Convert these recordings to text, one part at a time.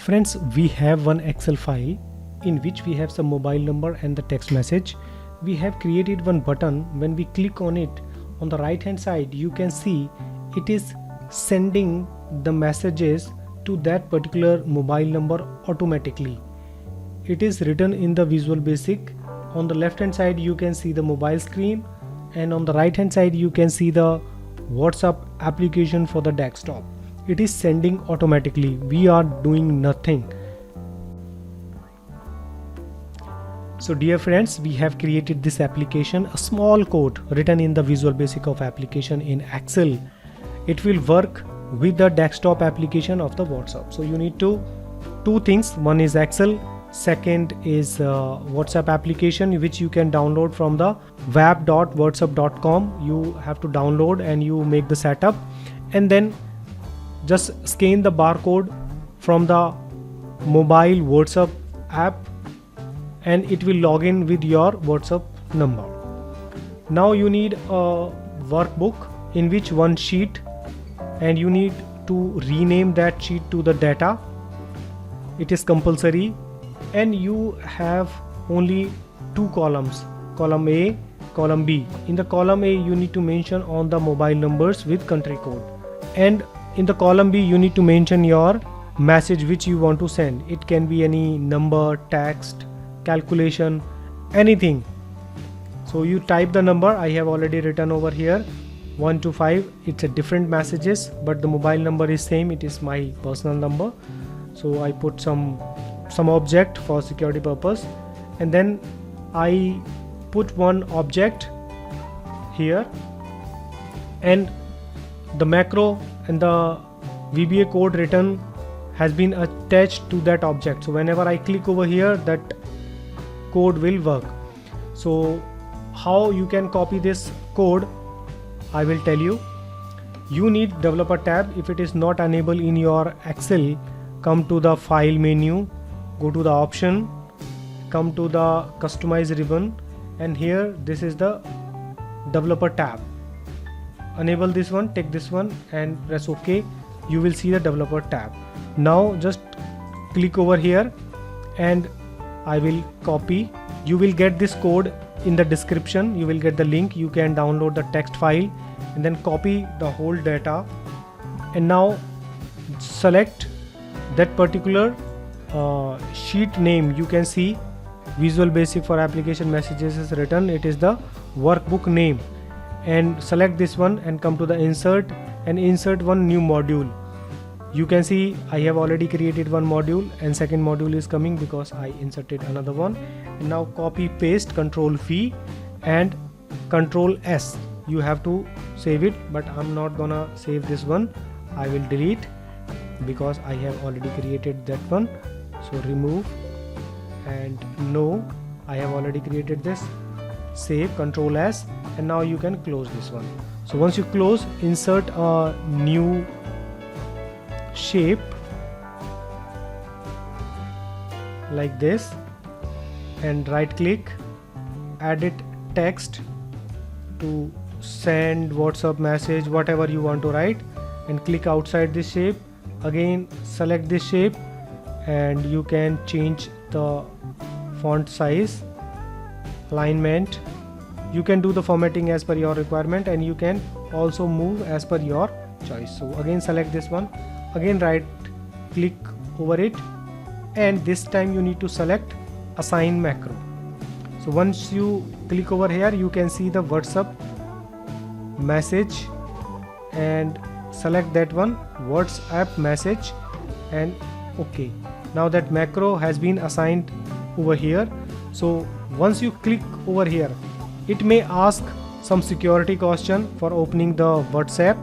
Friends, we have one Excel file in which we have some mobile number and the text message. We have created one button. When we click on it, on the right hand side you can see it is sending the messages to that particular mobile number automatically. It is written in the Visual Basic. On the left hand side you can see the mobile screen, and on the right hand side you can see the WhatsApp application for the desktop. It is sending automatically. We are doing nothing. So dear friends, we have created this application, a small code written in the Visual Basic of application in Excel. It will work with the desktop application of the WhatsApp. So you need two things. One is Excel, second is WhatsApp application, which you can download from the web.whatsapp.com. You have to download and you make the setup, and then just scan the barcode from the mobile WhatsApp app and it will log in with your WhatsApp number. Now you need a workbook in which one sheet, and you need to rename that sheet to the data. It is compulsory, and you have only two columns, column A, column B. In the column A you need to mention on the mobile numbers with country code, and in the column B you need to mention your message which you want to send. It can be any number, text, calculation, anything. So you type the number. I have already written over here 1 to 5. It's a different messages, but the mobile number is same. It is my personal number. So I put some object for security purpose, and then I put one object here, and the macro and the VBA code written has been attached to that object. So whenever I click over here, that code will work. So how you can copy this code, I will tell you. You need developer tab. If it is not enabled in your Excel, come to the file menu, go to the option, come to the customize ribbon, and here this is the developer tab. Enable this one, take this one and press OK. You will see the developer tab. Now just click over here and I will copy. You will get this code in the description. You will get the link. You can download the text file and then copy the whole data, and now select that particular sheet name. You can see Visual Basic for application messages is written. It is the workbook name, and select this one and come to the insert and insert one new module. You can see I have already created one module, and second module is coming because I inserted another one. And now copy paste, Control V and Control S. You have to save it, but I'm not gonna save this one. I will delete because I have already created that one. So remove, and no, I have already created this. Save, Control S, and now you can close this one. So once you close, insert a new shape like this, and right click, edit text to send WhatsApp message, whatever you want to write, and click outside this shape. Again select this shape, and you can change the font size, alignment. You can do the formatting as per your requirement, and you can also move as per your choice. So again select this one, again right click over it, and this time you need to select assign macro. So once you click over here, you can see the WhatsApp message, and select that one, WhatsApp message, and OK. Now that macro has been assigned over here. So once you click over here, it may ask some security question for opening the WhatsApp.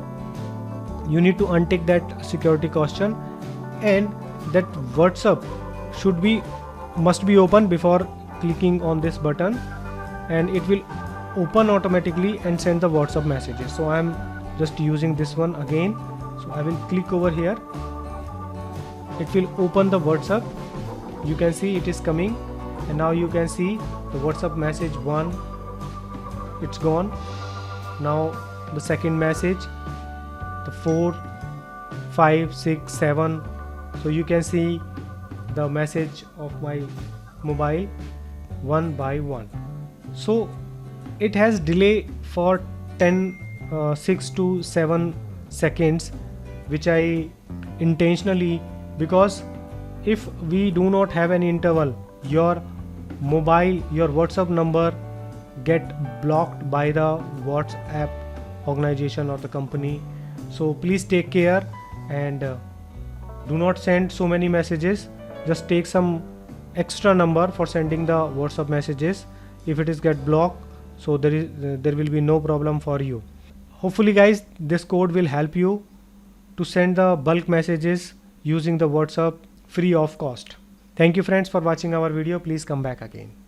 You need to untick that security question, and that WhatsApp must be open before clicking on this button, and it will open automatically and send the WhatsApp messages. So I am just using this one again. So I will click over here. It will open the WhatsApp. You can see it is coming, and now you can see the WhatsApp message 1, it's gone. Now the second message, the 4, 5, 6, 7. So you can see the message of my mobile one by one. So it has delay for 6 to 7 seconds, which I intentionally, because if we do not have any interval, your WhatsApp number get blocked by the WhatsApp organization or the company. So please take care and do not send so many messages. Just take some extra number for sending the WhatsApp messages. If it is get blocked, so there will be no problem for you. Hopefully guys, this code will help you to send the bulk messages using the WhatsApp free of cost. Thank you friends for watching our video. Please come back again.